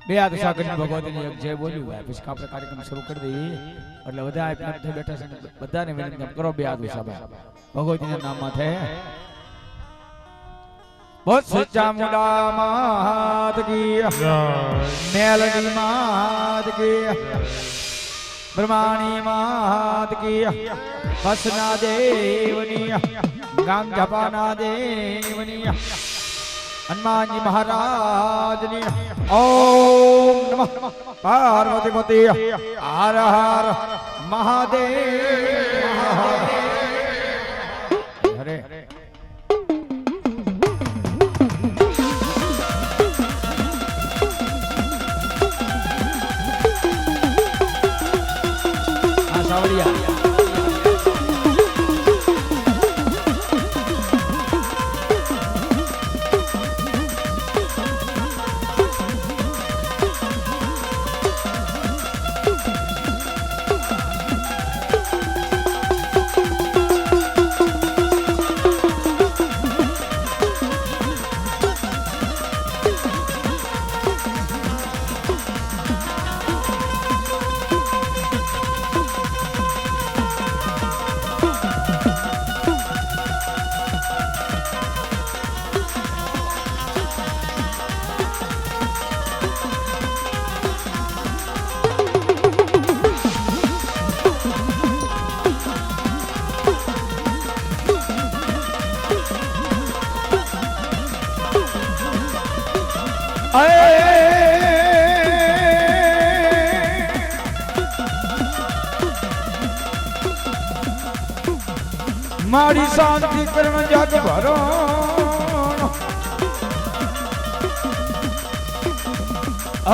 બે હાથ ઊંચા કરીને ભગવતીને એક જય બોલ્યું ભાઈ, પછી આપણે કાર્યક્રમ શરૂ કરી દઈએ. એટલે બધા આટલા બેઠા છે ને બધાને વિનંતી કરો બે હાથ ઊંચા ભાઈ ભગવતીના નામમાં થાય. બોલ સચ્ચા મુંડા માત કી મેલડી માત કી બ્રહ્માણી માત કી હસના દેવની ગાંગપાના દેવની હનુમાનજી મહારાજની ઓમ નમઃ પાર્વતી પતિ હર હર મહાદેવ હરે. આ સાવલિયા મારી શાંતિ કરણ જગ ભરો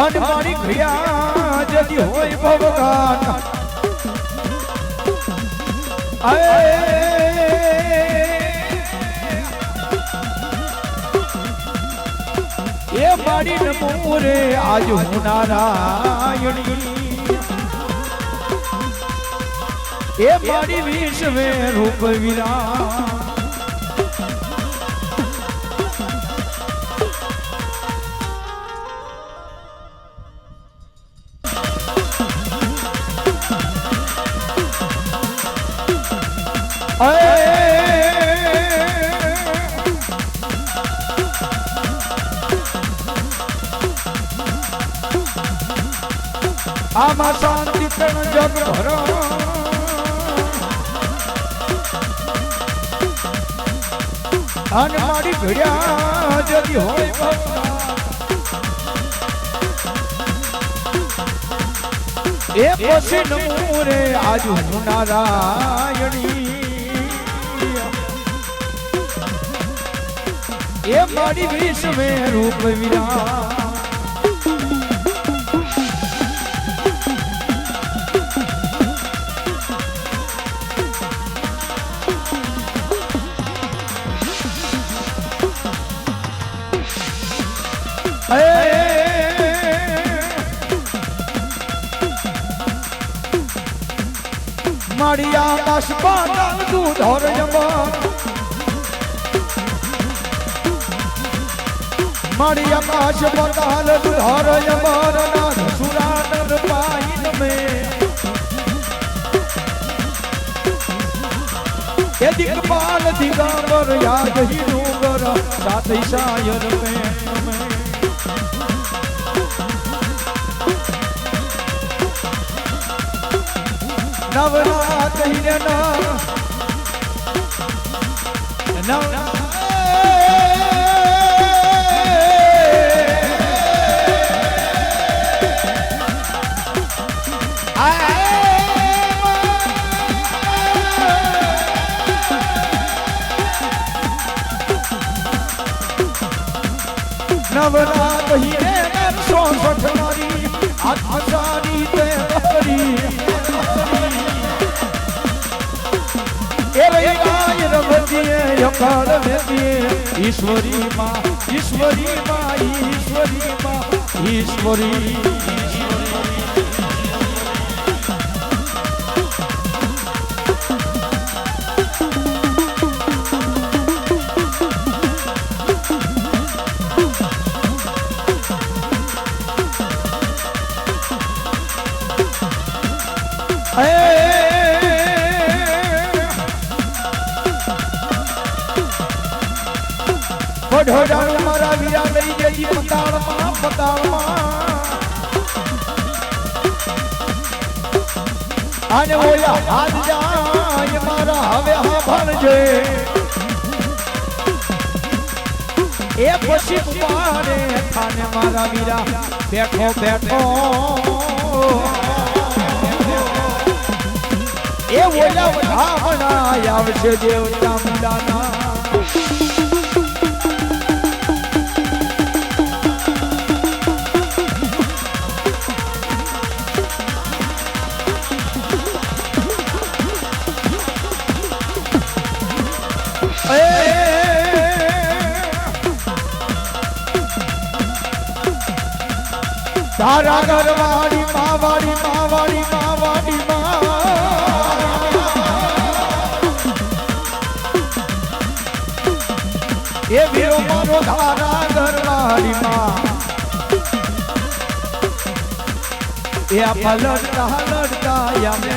અને મારી ક્રિયા જદી હોય ભવગાન એ મારી નમો રે આજ હું નારાયણી એ મારી વિશ્વે રૂપ વિરાટ આમાં શાંતિ કણ જગ ભરો અને મારી ઘડિયા જતી હોય એ પછી નમો રે આજ હું નારાયણી એ મારી વિશ્વે રૂપ વિરાટ મારી આકાશ પાતાલ તું ધોર જમા મારી આકાશ પાતાલ તું ધોર જમર નાથ સુરાનર પાઈન મે એ દિગપાલ દિગંબર યાદ હી ડુંગર સાથે શાયર મે નવરાત કહીને નવરાત કહીને 160 મારી આત્મસારી તે કરી અકાળ વેદીએ ઈશ્વરી માં ઈશ્વરી માં ઈશ્વરી માં ઈશ્વરી ઢોઢાણ મારા વીરા લઈ જઈ પતાળમાં અને ઓલા હાથ જાય મારા હવે ભણજે એ પછી કુમારે થાને મારા વીરા બેઠો બેઠો એ ઓલા વધામણા આવશે દેવતા મુંડાના તારા ઘરવાળી માવાળી માવાળી માવાળી એ વીરો મારો તારા ઘરવાળી માં એ આ લડતા લડતા આવે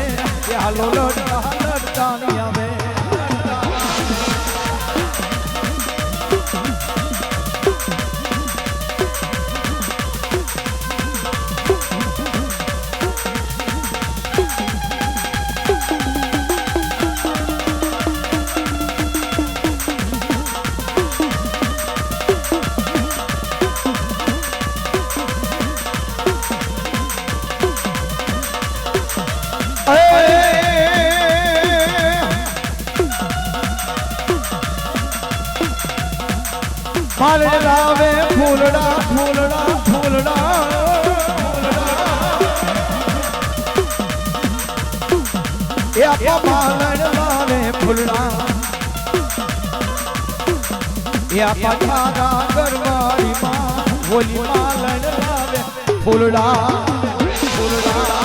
એ હાલો લડતા લડતા આવે મારે લાવે ફૂલડા ફૂલડા ફૂલડા એ આપા માલણ લાવે ફૂલડા એ આપા તારા ઘરવાળી માં બોલી માલણ લાવે ફૂલડા ફૂલડા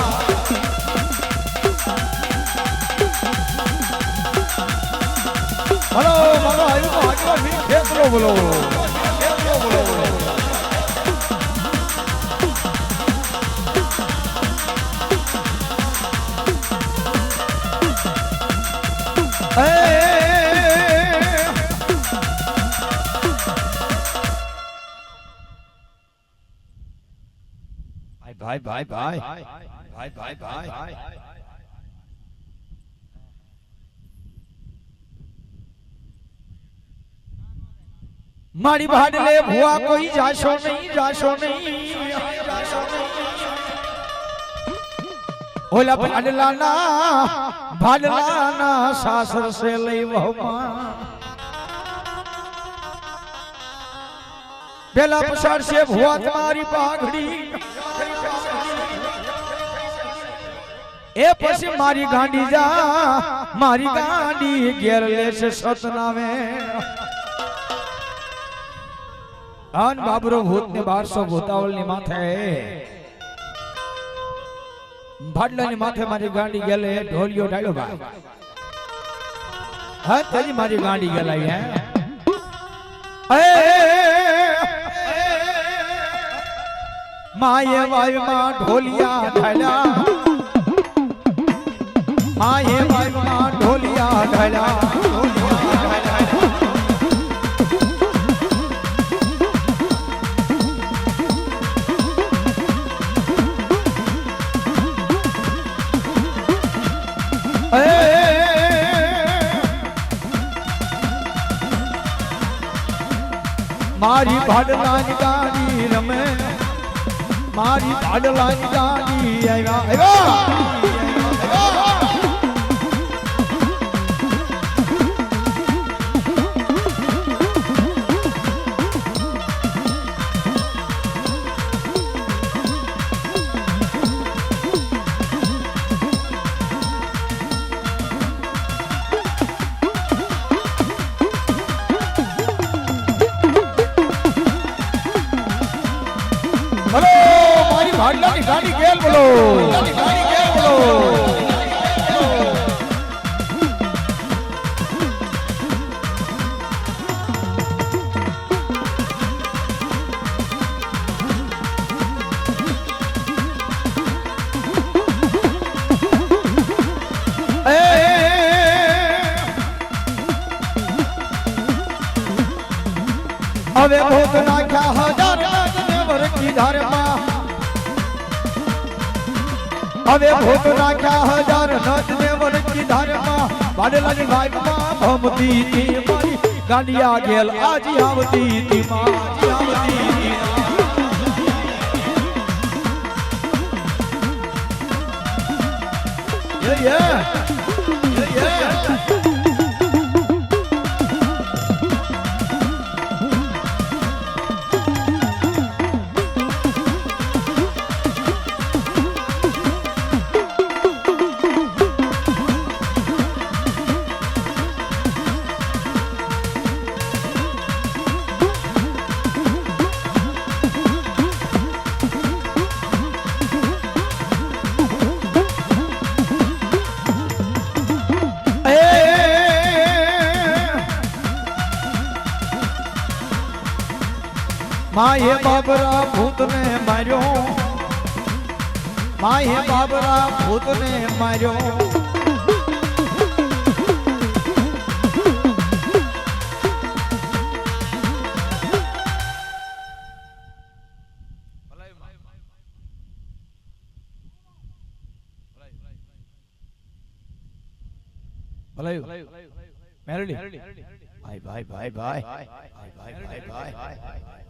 હલો મારો આવ્યો આગળ ભી ખેતરો બોલો ભાઈ ભાઈ ભાઈ ભાઈ ભાઈ ભાઈ મારી ભાડલે ભુવા કોઈ જાશો નહીં જાશો નહીં ઓલા ભાડલાના સાસર સે લઈ વહમાં પેલા પસાર છે ભુવા તમારી પાઘડી એ પછી મારી ગાંડી જા મારી ગાંડી ઘેર લેશે સતનાવે આન બાબરો ભૂત ને 1200 ભૂતાવળ ની માથે ભાડલા ની માથે મારી ગાંડી ગેલે ઢોલિયો ડાળ્યો ભાઈ હા તેજી મારી ગાંડી ગેલાઈ હે માયે વાય માં ઢોલિયા ઢાળ્યા માયે વાય માં ઢોલિયા ઢાળ્યા મારી ભાડલાની ગાડી રમે મારી ભાડલાની ગાડી આવ્યા ભાડલાની ગાડી ગેલ બોલો ગાડી ગેલ બોલો હવે ભૂત નાખ્યા હજાર નાગને વરકી ધારમાં હવે ભૂત નાખ્યા હજાર નજને વરકી ધારમાં વાડલાની વાઈમાં ભમતી હતી મારી ગાંડિયા ગેલ આજી આવતી હતી માં આવતી yeah. माये बाबरा भूत ने मार्यो माये बाबरा भूत ने मार्यो मेलोडी भाई भाई भाई भाई भाई भाई भाई भाई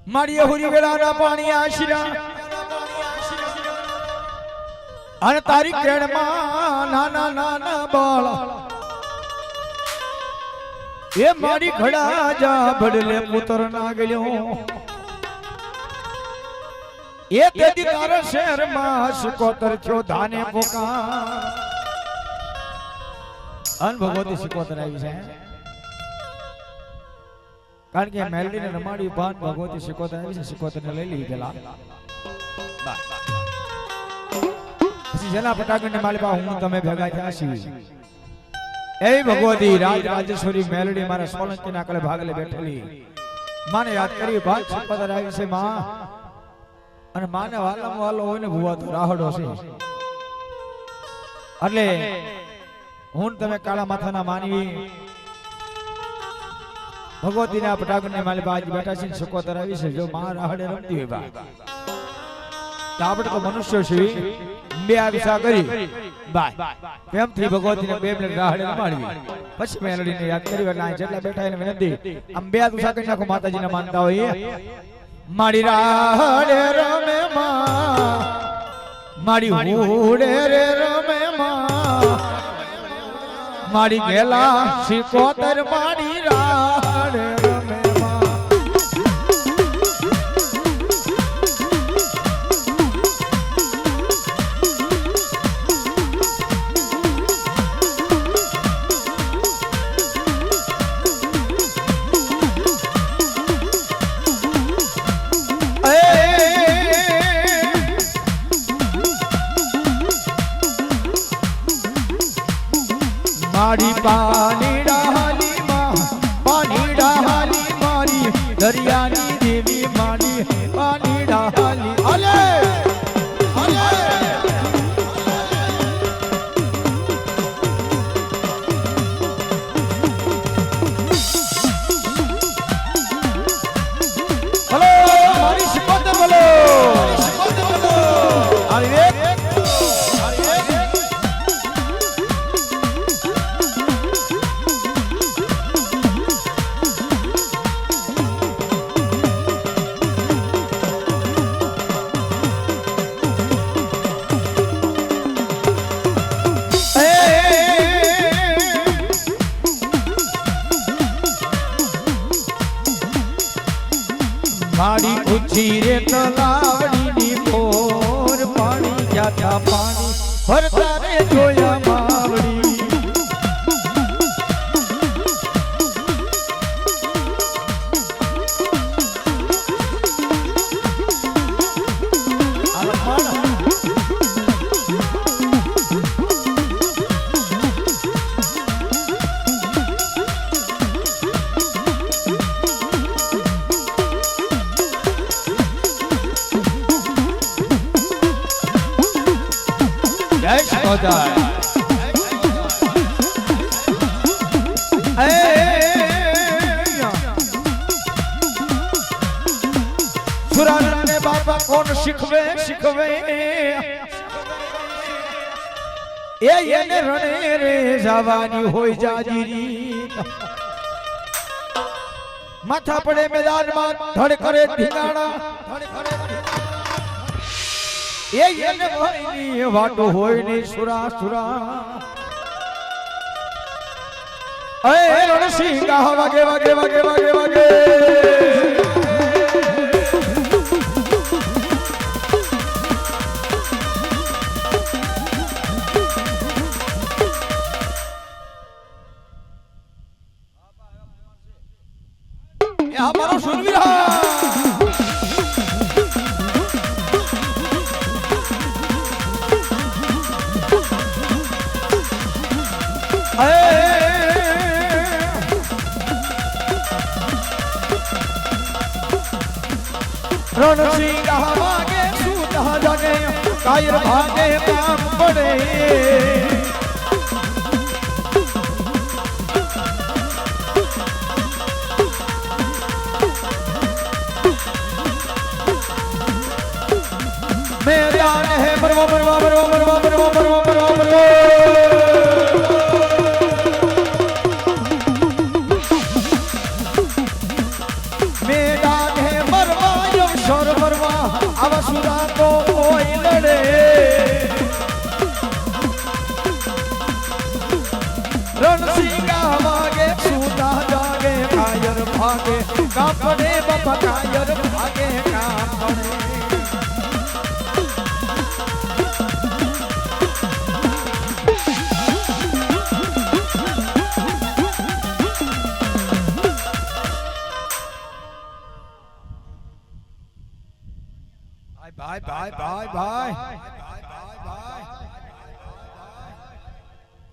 मारिया हुरी वेला पानी आशिरा अन तारी केण में नाना नाना बाला ये मारी खड़ा जा बड़ले पुत्र ना गयो ये तेदी तारा शहर में सुकोतर छो धाने पोका अन भगवती सिकोतर आई है कारण के मेलडी ने रमाड़ी बान भगवती सिकोतर आई है सिकोतर ने ले ली गेला પછી જેના પટાગણને માલી પા હું તમે ભેગા થયા છી એ ભગવતી રાજેશ્વરી મેલડી મારા સોલંકી ના કલે ભાગલે બેઠેલી માને યાદ કરી ભાગ સિકોતર આવી છે માં અને માને વાલામાં વાલો હોય ને ભુવા તો રાહડો છે એટલે હું તમે કાળા માથાના માનવી ભગવતીના પટાગણને માલી પા આજ બેઠા છે સિકોતર આવી છે જો માં રાહડે રમતી હોય બા તો આપણે તો મનુષ્ય છીએ બે આવિષા કરી બાય કેમ થી ભગવતીને બે મિનિટ રાહડે રમાડવી પછી મેલડીને યાદ કરી એટલે જેટલા બેઠા એને વિનંતી આમ બે આવિષા કરી નાખો માતાજીને માનતા હોય મારી રાહડે રમે માં મારી હુડે રે રમે માં મારી ગેલા સિકોતર મારી રાહડે રમે मारी पानी डाली मारी दरियानी देवी मारी पानी डाली अले अले हेलो मारी सिकोतर बोलो अरे मारी ऊंची रे तलावड़ी नी पोर पानी जाता पानी भरता रे जोया मावड़ी जय सिकोतर કોણ શીખવે શીખવે એને રણે રે જવાની હોય જાજીરી માથા પડે મેદાનમાં ધડ કરે ધીંગાણા એને ભાઈની વાતો હોય ને સુરા સુરા એ રણસિંહ ગાહ વાગે વાગે વાગે વાગે વાગે हमारा सुरवीर रणसिंह भागे सूत जागे कायर भागे काम पड़े मैदान है मरवा मरवा मरवा मरवा मरवा मरवा मरवा मरवा मैदान है मरवा यमशोर मरवा अवसुरा को कोई लड़े रणसिंह भागे सूता जागे कायर भागे कापड़े बाबा कायर भागे कापड़े भाई भाई भाई भाई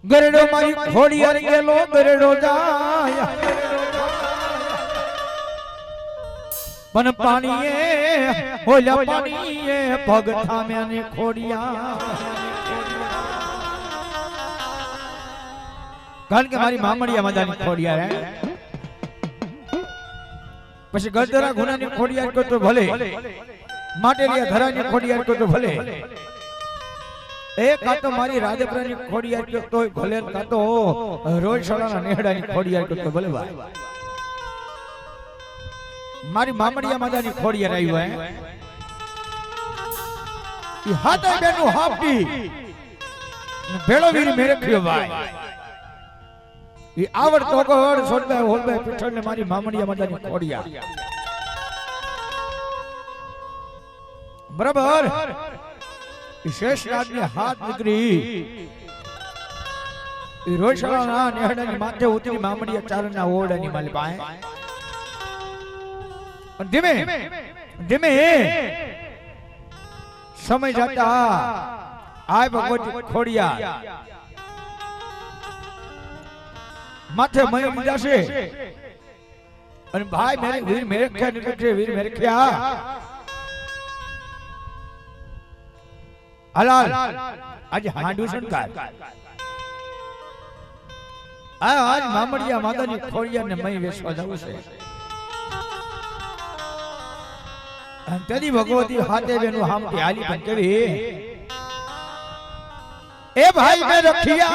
गरडो मारी खोड़ी अर गेलो गरडो जाया पण पाणीए होला पाणीए पग थाम्याने खोडिया कारण के मारी मामड़िया मजानी खोडिया रे પછી ગરદરા ગુનાની ખોડિયાર કો તો ભલે માટેલિયા ઘરાની ખોડિયાર કો તો ભલે એ કા તો મારી રાજપરાની ખોડિયાર કો તોય ભલે કા તો રોજશાળાના નેહડાની ખોડિયાર કો તો ભલે ભાઈ મારી મામડિયા માદાની ખોડિયાર આવ્યો હે ઈ હાથે બેનું હાફટી ભેળો વીર મેરે થયો ભાઈ ઈ આવડતો ગોળ છોડબે હોલબે પીઠળને મારી મામડિયા માદાની ખોડિયાર बराबर शेष राज ने हाथ निकली रोशना नेहड़ा ने माथे उतरी मामड़ी चारण ना ओड़ा ની માલ પાए और धीमे धीमे समय जाता आय भगवती खोड़िया माथे मय लीधा से और भाई मेरे वीर मेरे क्या निकटे वीर मेरे क्या हलाल आज हांडू संकार आज मामड़िया मातानी खोड़िया ने मई वेसवा जाऊ छे अंतरी भगवती हाथे बेनु हामटी हाली पण केवी ए भाई मैं रखिया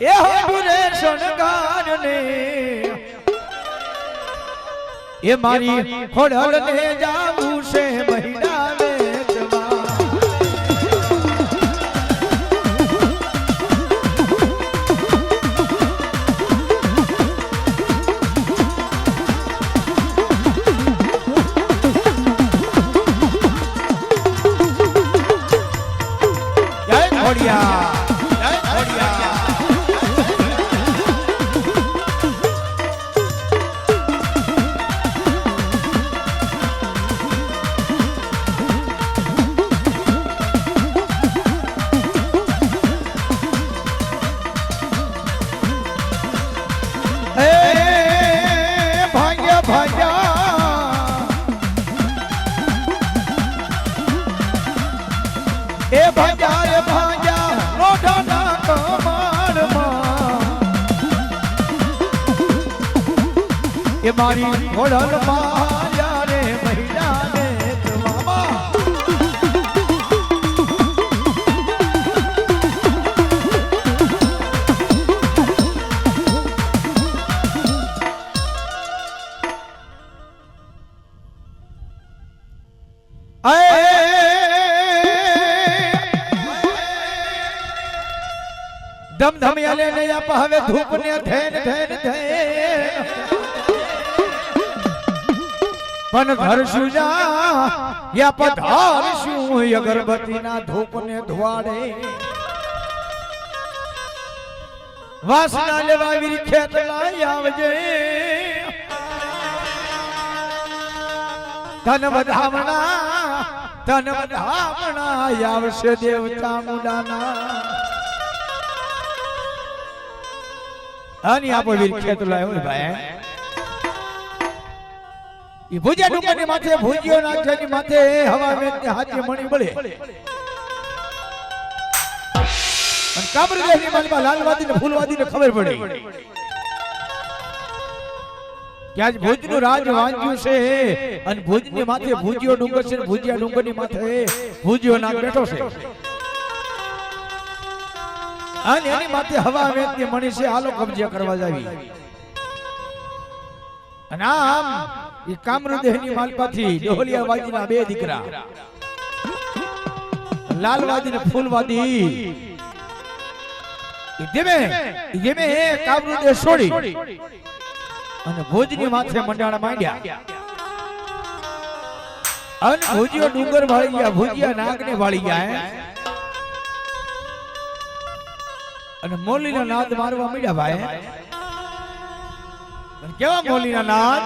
ए हांडू रे संकार ने ये मारी खोड़ल ने जाऊ से महीना ए भाजा लोढ़ा ना कमाल ए मारी घोड़ल माया रे દમ ધમિયાલે ને આપ હવે ધૂપ ને ધેન ધેન ધેન પણ ધરશું જા યા પધારશું અગરબત્તી ના ધૂપ ને ધુવાડે વાસના લેવા વીર ખેતલા આવજે તન વધામણા આવશે દેવતા મુડાના આની આપો વીર ખેતલા આવ્યો ભાઈ ઈ ભુજિયા ડુંગરની માથે ભુજિયો નાખની માથે હવા મેં હાથે મણી બળે અને કામરેજની માલમાં લાલવાદી ને ફૂલવાદી ને ખબર પડી કે આજ ભુજનું રાજ વાંચ્યું છે અને ભુજની માથે ભુજિયો ડુંગર છે ભુજિયા ડુંગરની માથે ભુજિયો નાગ બેઠો છે અને એની માથે હવા મેં મણી છે હાલો કબજે કરવા જાવી અને આમ એ કામરુદેહની માલપાથી ડોહલિયા વાજીના બે દીકરા લાલવાદી ને ફૂલવાદી ધીમે કામરુદેહ છોડી અને ભુજની માથે મંડાણા માંડ્યા અને ભુજિયો ડુંગર વાળી ગયા ભુજિયા નાગને વાળી ગયા અને મોલીનો નાદ મારવા માંડ્યા ભાઈ કેવા મોલીના નાદ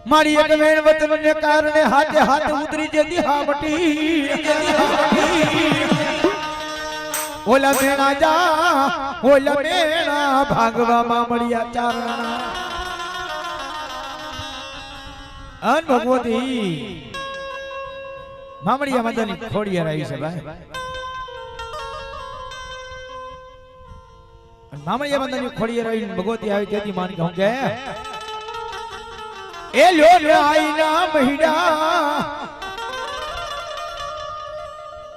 મારી એક વેણ વતનને કારણે હાથે હાથ ઉતરી જતી હામટી ઓલા મેણા જા ઓલા મેણા ભાગવામાં મળ્યા ચારણા અન ભગવતી મામડિયા માતાની ખોડિયાર આવી છે ભાઈ મામડિયા માતાની ખોડિયાર આવી ભગવતી આવી તેથી માની કહું કે એ લ્યો લ્યો આઈના મહિડા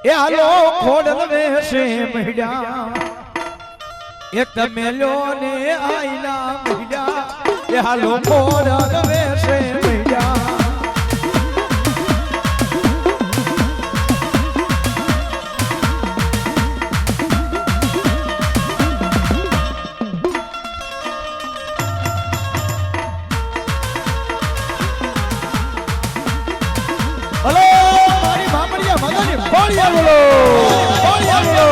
એ હાલો ખોડલ વેશે મહિડા એ તમે લ્યો ને આઈના મહિડા એ હાલો ખોડલ વેશે મહિડા બોલિયા બોલો બોલિયા બોલો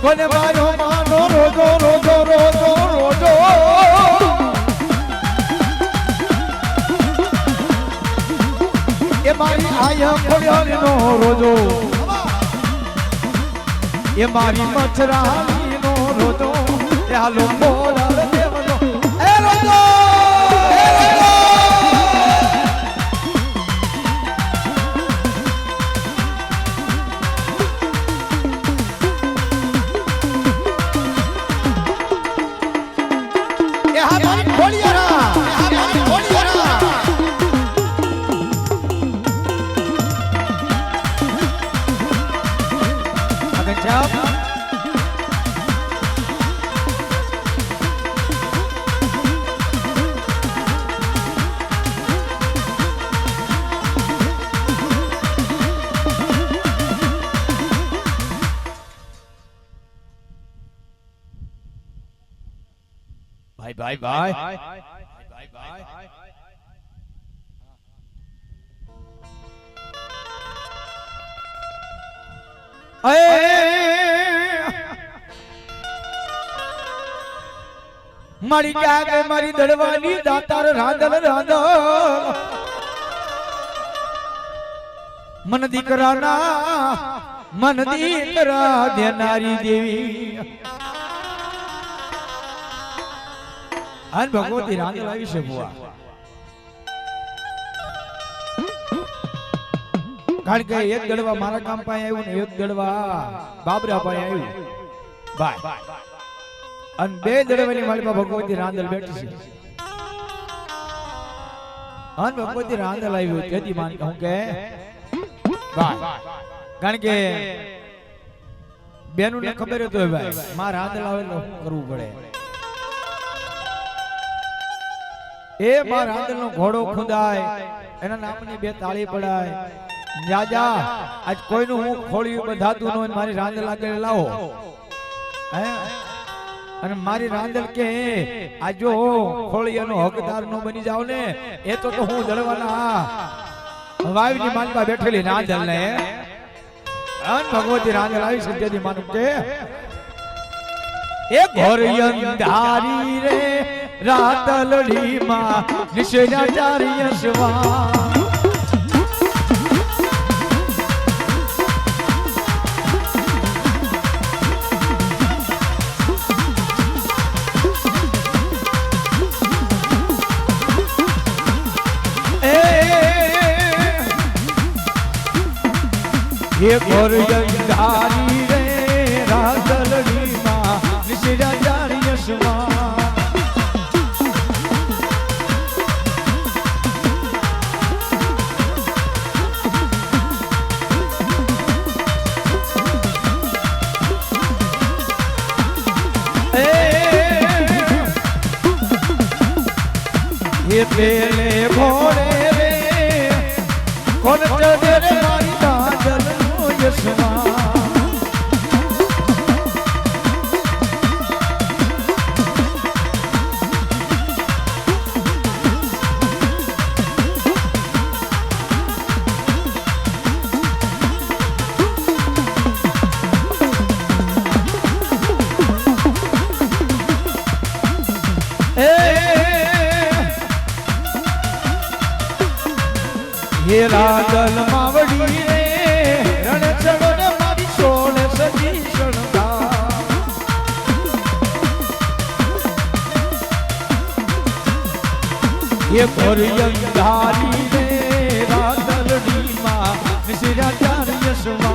કોને મારો માનો રોજો રોજો રોજો રોજો એ મારી આયા ખોડિયાનો રોજો એ મારી મચરાણીનો રોજો એ હાલો બોલાવ દેવનો એ રોજો ભાઈ ભાઈ મારી ક્યાંક મારી દડવાની દાતાર રાંધલ રાંધલ મન દીકરા દેનારી દેવી આન ભગવતી રાંધલ આવી છે બુઆ કારણ કે એક દડવા મારા કામ પાસે આવ્યું ને એક દડવા બાબરા પાસે આવ્યું બાય અને બે દડવાની માલિકા ભગવતી રાંધલ બેઠી છે અન ભગવતી રાંધલ આવ્યું તેથી માન કહું કે બાય કારણ કે બેનું ને ખબર હતો ભાઈ માં રાંધલ આવે તો શું કરવું પડે એ માં રાંધલ નો ઘોડો ખુંદાય એના નામની બે તાળી પડાય રાજા આજ કોઈનું હું ખોળ્યું બંધાતું ન હોય મારી રાંધલ આગળ લાવો હે અને મારી રાંધલ કે આ જો ખોળિયાનો હકદાર નો બની જાવ ને એ તો હું દળવાના વાવની માનપા બેઠેલી રાંધલ ને અન ભગવતી રાંધલ આવી સત્યથી માનું કે એ ઘોર અંધારી રે રાતલડી માં નિશેના ચારિય શવા ये घोर अंधारी रे रातलड़ी मां निशिरा जारी यशवा ये पेले भोरे रे कौन चढ़े रे मारी दादल यशवा ये रागल मावड़ी रे रण चढ़ो ने मारी सोने सजी शणगा ये घोर अंधारी रे रागलड़ी मां निशिरा चार यशवा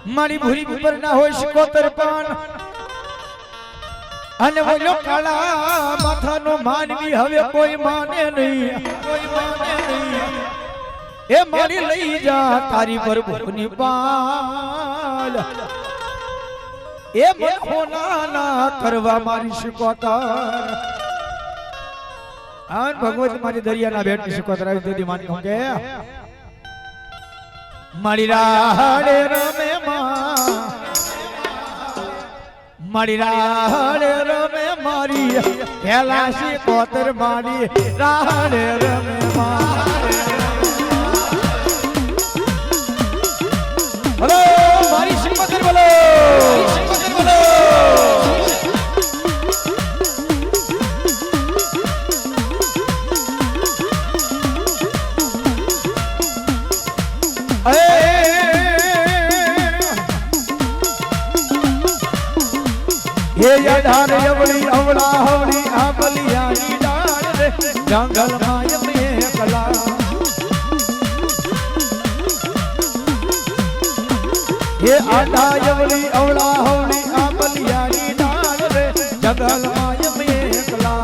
મારી ભૂરી ઉપર ના હોય શિકોતર પાન અને બોલો કાળા માથાનો માનવી હવે કોઈ માને નહીં કોઈ માને નહીં એ મારી લઈ જા તારી પર ભૂખની પાલ એ મન હોના ના કરવા મારી શિકોતર આન ભગવત મારી દરિયાના બેટની શિકોતર આવી તેથી માન કહું કે મારી રાડે રમે મારી રાડે રમે મારી હેલાસી કોતર મારી રાડે રમે બોલો મારી શિકોતર બોલો ये यार अवली अवला हवली आबलियानी डाल रे जंगल माय में कला ये आडा अवली अवला हवली आबलियानी डाल रे जंगल माय में कला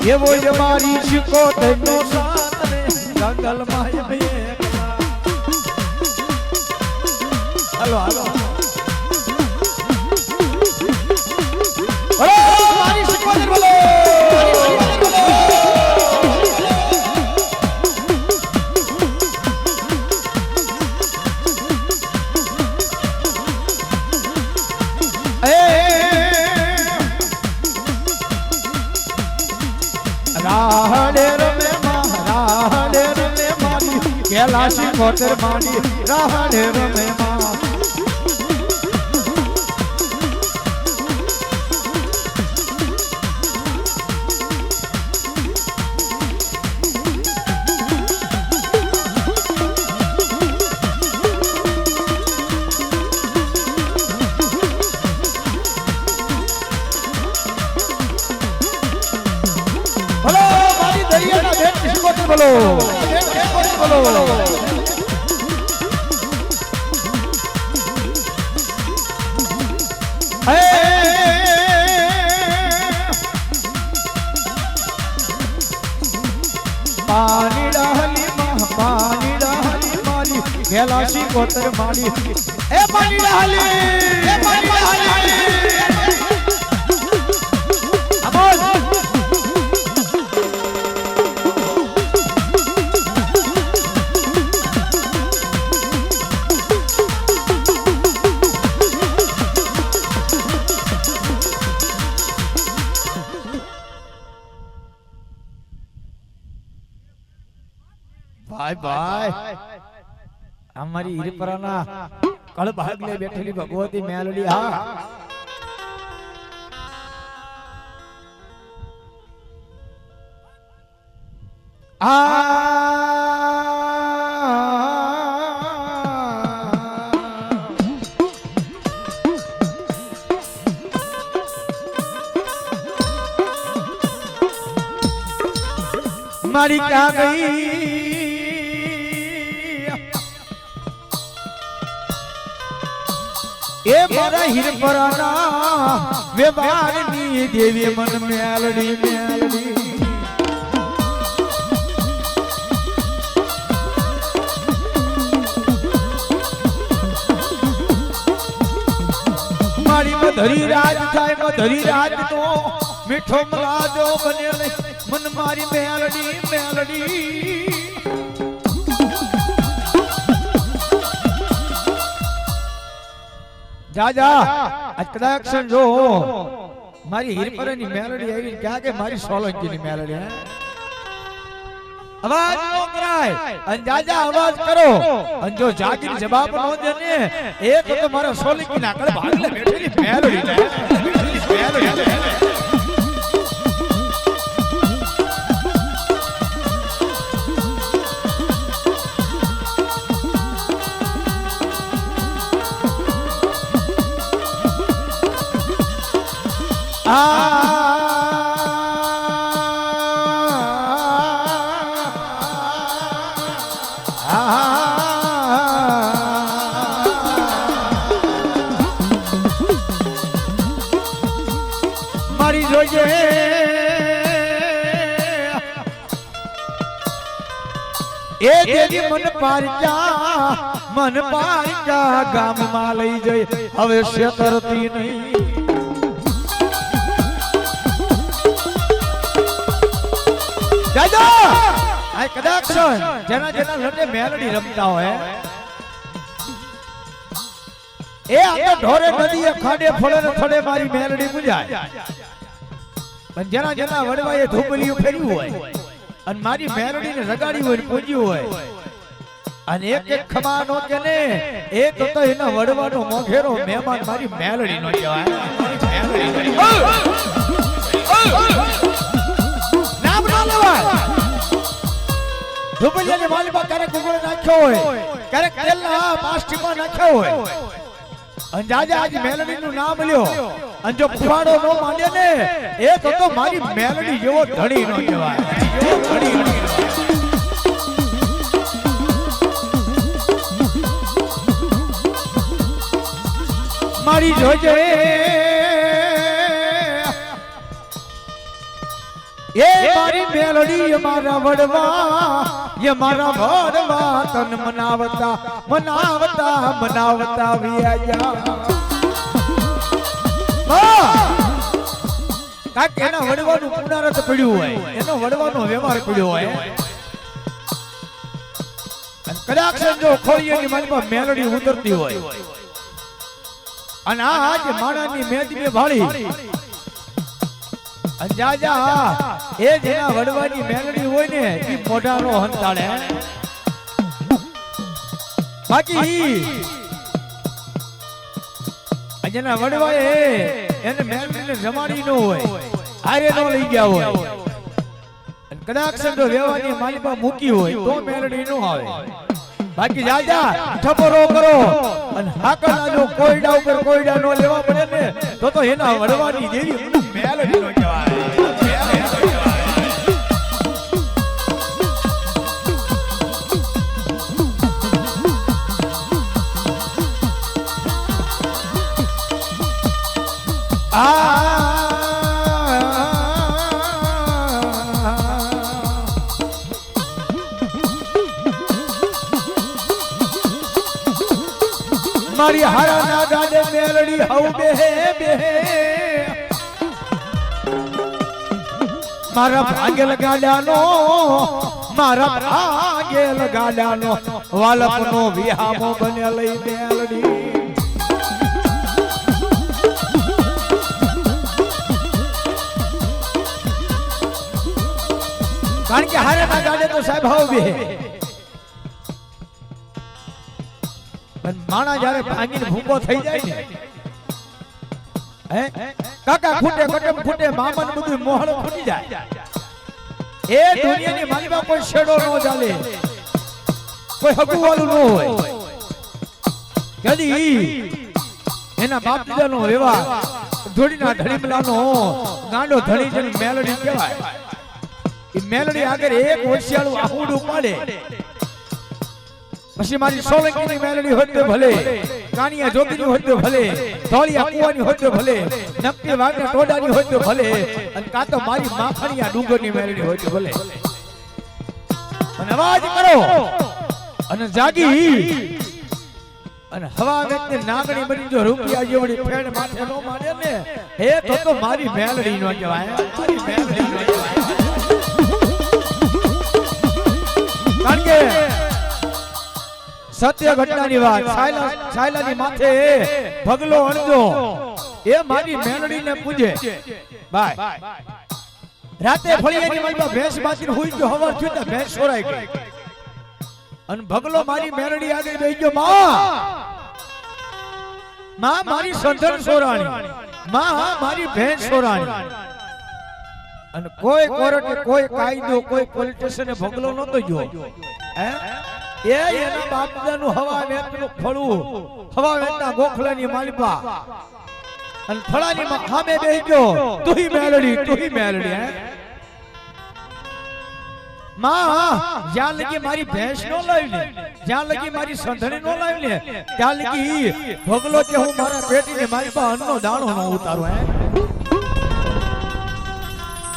ये वो हमारी शिकोतर नो साथ रे जंगल माय में हेलो हेलो बोलो हमारी शिकोतर बोलो कैलाशी कोतर मानी राहड़े रमे मां बोलो मारी दरिया ना भेट किसी को बोलो बोलो पानी डाली मारी कैलाशी कोतर मारी ए पानी डाली अमोल भाई भाई हमारी हीरपराना कल भाग ले बैठेली भगवती मेलडी हाँ मारी क्या गई ए मारा हीरपराना व्यवहारनी देवी मन मेलडी मेलडी मारी मधुरी राज थाय मधुरी राज तो मीठो मलाजो बने मन मारी मेलडी मेलडी जा जा आज कदाच जो मारी हीरपरानी मेलडी आई क्या के मारी सोलंकी नी मेलडी है आवाज नो कराय अन जा जा आवाज करो अन जो जागीर जवाब नो दे ने एक तो मारा सोलंकी ना कर भाग ले बैठेली मेलडी મારી જોજે એ દેવી મન પારજા ગામમાં લઈ જઈ હવે શેતરતી નહીં દાદા આ કદાચ જેના જેના લટે મેલડી રમતા હોય એ આ ઢોરે નદીએ ખાડે ફળે ને થડે મારી મેલડી પૂજાય પણ જેના જેના વડવાએ ધૂપલીઓ ફેર્યું હોય અને મારી મેલડીને રગાડી હોય પૂજ્યું હોય અને એક એક ખમાનો કે ને એ તો એના વડવાનો મોઢેરો મહેમાન મારી મેલડી નો કહેવાય નામ ના લેવાય ધૂપલિયાની માલીમાં ક્યારેક કુકડો નાખ્યો હોય ક્યારેક તેલના પાસ્ટીમાં નાખ્યો હોય અને જાજા આજ મેલડી નું નામ લ્યો અને જો ફુવાડો નો માંડે ને એ તો મારી મેલડી જેવો ધણી નો કહેવાય જેવો ધણી નો મારી જોજે એ મારી મેલડી મારા વડવા ये मारा भरवा तन मनावता मनावता मनावता विया કાક એના વડવાનું પુનરાવર્ત પડ્યું હોય એનો વડવાનો વ્યવહાર પડ્યો હોય અને કદાચ જો ખોળિયાની માલમાં મેલડી ઉતરતી હોય અને આ જે માણાની મેદની ભાળી અને જાજા એ જેના વડવાની મેલડી હોય ને ઈ મોઢાનો હંતાળે બાકી જેના વડવાએ એને મેલડીને જમાડી ન હોય હારે ન લઈ ગયા હોય અને કદાચ જો વેવાની માલિકા મૂકી હોય તો મેલડી ન આવે બાકી જાજા ઠપરો કરો અને હાકલા જો કોયડા ઉપર કોયડા નો લેવા પડે ને તો એના વડવાની દેવી મેલડી નો કહેવાય મારી હારાના ગાડે મેલડી હઉ બેહે બેહે મારા ભાગે લગાડ્યાનો મારા ભાગે લગાડ્યાનો વાલપનો વિહામો બને લઈ મેલડી કારણ કે હારાના ગાડે તો સાહેબ હઉ બેહે માણા જ્યારે ભાંગીને ભૂકો થઈ જાય ને હે કાકા ખૂટે કટમ ખૂટે મામન બધું મોહળ ફૂટી જાય એ દુનિયાની માલિકા કોઈ છેડો ન ચાલે કોઈ હકુવાળું ન હોય કદી એના બાપ દાદાનો વ્યવહાર ધોડીના ધડીમલાનો ગાંડો ધણી જેને મેલડી કહેવાય એ મેલડી આગળ એક હોશિયાળું આહુડું પાડે પછી મારી સોલંકીની મેલડી હોય તો ભલે કાનિયા જોગીની હોય તો ભલે ધોળિયા કુવાની હોય તો ભલે નકટી વાગના ટોડાની હોય તો ભલે અને કાં તો મારી માખણિયા ડુંગરની મેલડી હોય તો ભલે અને અવાજ કરો અને જાગી અને હવા વ્યક્તિ નાગણી બની જો રૂપિયા જેવડી ફેડ માથે નો મારે ને હે તો મારી મેલડી નો કહેવાય મારી મેલડી નો કહેવાય કારણ કે સત્ય ઘટનાની વાત સાયલાની માથે ભગલો અણજો એ મારી મેલડીને પૂજે બાય રાતે ફળિયાની માલમાં ભેંસ બાંધીને હુઈ ગયો હવાર થયું તો ભેંસ સોરાઈ ગઈ અને ભગલો મારી મેલડી આગળ બેહી ગયો માં મારી સંધન સોરાણી માં મારી ભેંસ સોરાણી અને કોઈ કોર્ટ કોઈ કાયદો કોઈ પોલીસ સ્ટેશને ભગલો નતો ગયો હે એના બાપદાનું હવા વેતનું ફળું હવા વેતના ગોખલાની માલિપા અને ફળાની સામે બેહી ગયો તુહી મેલડી હે માં જ્યાં લગી મારી ભેંસ નો લાવી ને જ્યાં લગી મારી સંધણી નો લાવી ને ત્યાં લગી ભગલો કે હું મારા પેટીને મારી પાસે અન્નનો દાણો ન ઉતારું હે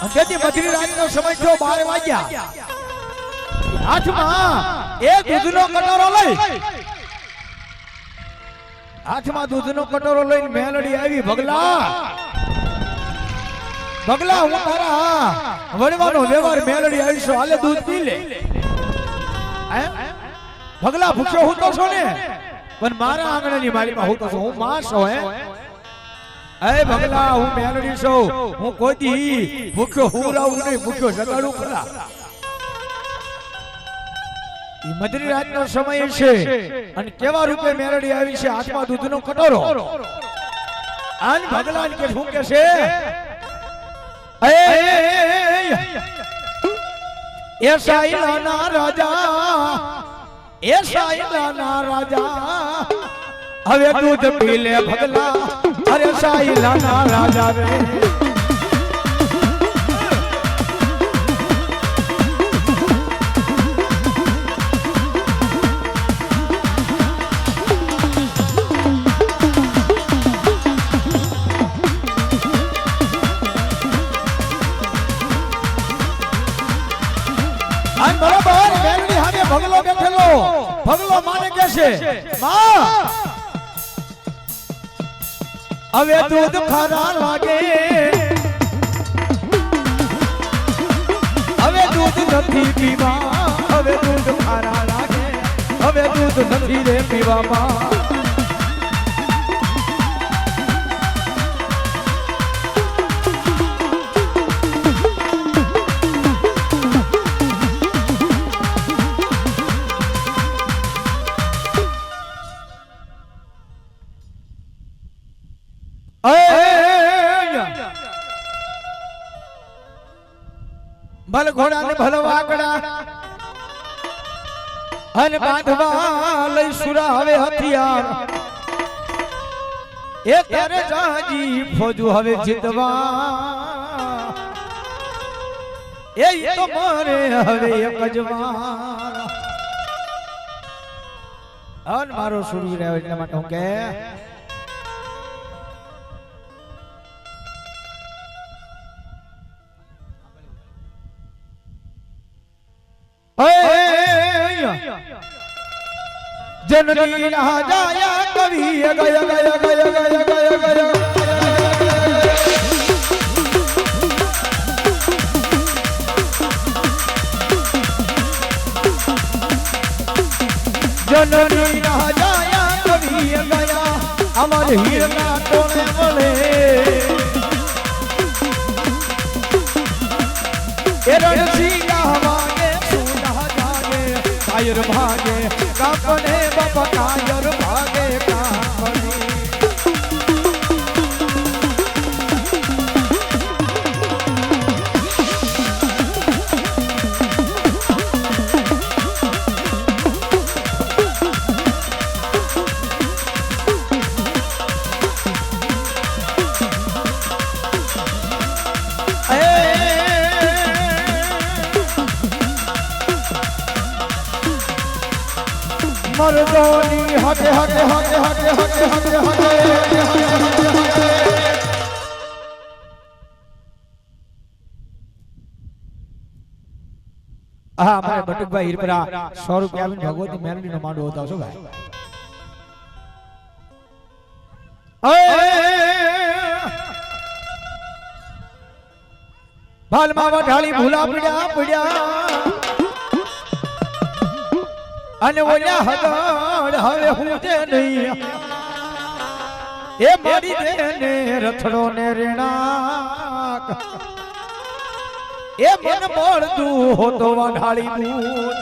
અંતેથી મધરી રાતનો સમય થયો 12 વાગ્યા હાથમાં એ દૂધનો કટોરો લઈ હાથમાં દૂધનો કટોરો લઈને મેલડી આવી ભગલા ભગલા હું તારા વડવાનો વ્યવહાર મેલડી આવીશો હાલે દૂધ પી લે ભગલા ભૂખ્યો હું તો છો ને પણ મારા આંગણાની માળીમાં હું તો છું હું માં છો એ ભગલા હું મેલડી છું હું કોઈ દી ભૂખ્યો હું રાવું નહીં ભૂખ્યો જગાડું ખરા ઈ મધરી રાતનો સમય છે અને કેવા રૂપે મેલડી આવી છે હાથમાં દૂધનો કટોરો આન ભગલાન કે શું કે છે એ સાઈલાના રાજા હવે દૂધ પી લે ભગલા અરે સાઈલાના રાજા રે બરોબર મેલડી સામે ભગલો બેઠેલો ભગલો માને કે છે માં હવે દૂધ ખારા લાગે હવે દૂધ નથી પીવા હવે દૂધ ખારા લાગે હવે દૂધ નથી રે પીવામાં ભલ ઘોડા ને ભલ વાકડા અને બાંધવા લઈ સુરા હવે હથિયાર એ તારે જાજી ફોજુ હવે જીતવા એ તો મારે હવે એક જ વાર અન મારો સુરવીર રહ્યો એટલા માટે હું કે जननी रहा जाया कभी गया गया गया गया गया गया जननी रहा जाया कभी गया हमारे हीरा तोड़े बोले कायर भागे कापने बाबा कायर भागे कापने मर्दोनी हटे हटे हटे हटे हटे हटे हटे હા મારે બટુકભાઈ હીરપરા 100 રૂપિયા આપીને ભગવતી મેલડી નો માંડવો હતો છો ભાઈ ભાલમાં વઢાળી ભૂલા પડ્યા પડ્યા અને ઓલા હદડ હવે હું તે નહીં એ મારી દેને રથડો ને રેણાક એ મન મળતું હોતો વાઢાળી બૂટ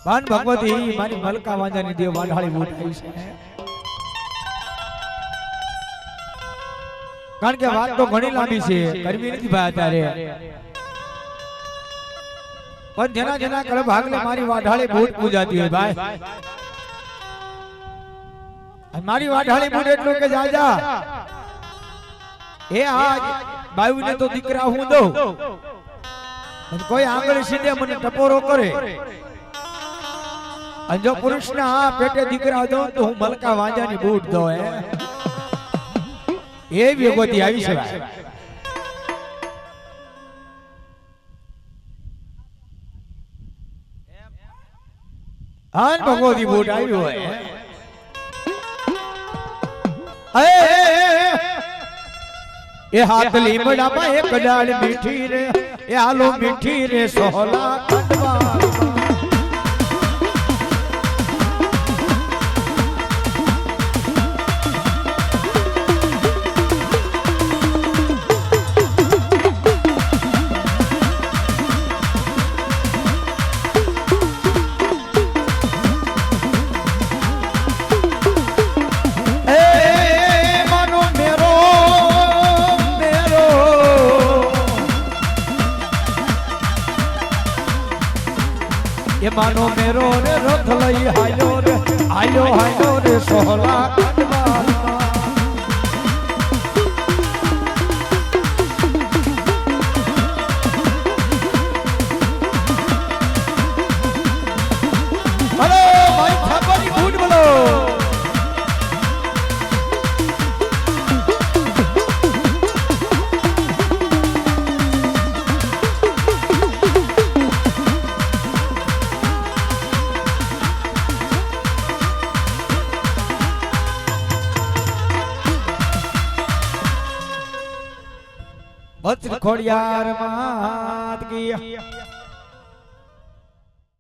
ભાન ભગવતી મારી મલકા વાંજાની દેવ વાઢાળી બૂટ આવી છે કારણ કે વાત તો ઘણી લાંબી છે કરવી નથી ભાઈ અત્યારે પણ જેના જેના કળ ભાગલે મારી વાઢાળી બૂટ પૂજાતી હોય ભાઈ મારી વાઢાળી બૂટ એટલું કે જાજા એ આજ બાયુને તો દીકરા હું દઉં પણ કોઈ આંગળી સીધે મને ટપોરો કરે અને જો પુરુષના પેટે દીકરા દઉં તો હું મલકા વાંજાની બૂટ દઉં એ વિગોતી આવી છે ભાઈ હાન ભગવતી બૂટ આવ્યું હોય એ હાથ લીમડામાં એક ડાળ મીઠી રે એ આલો મીઠી રે સોહલા કંડવા એ માનો મેરો રે રથ લઈ હાલ્યો રે સોહલા કંડવા હલો ભાઈ ઠાકોરની બૂટ બોલો ભદ્ર ખોડિયાર માત કી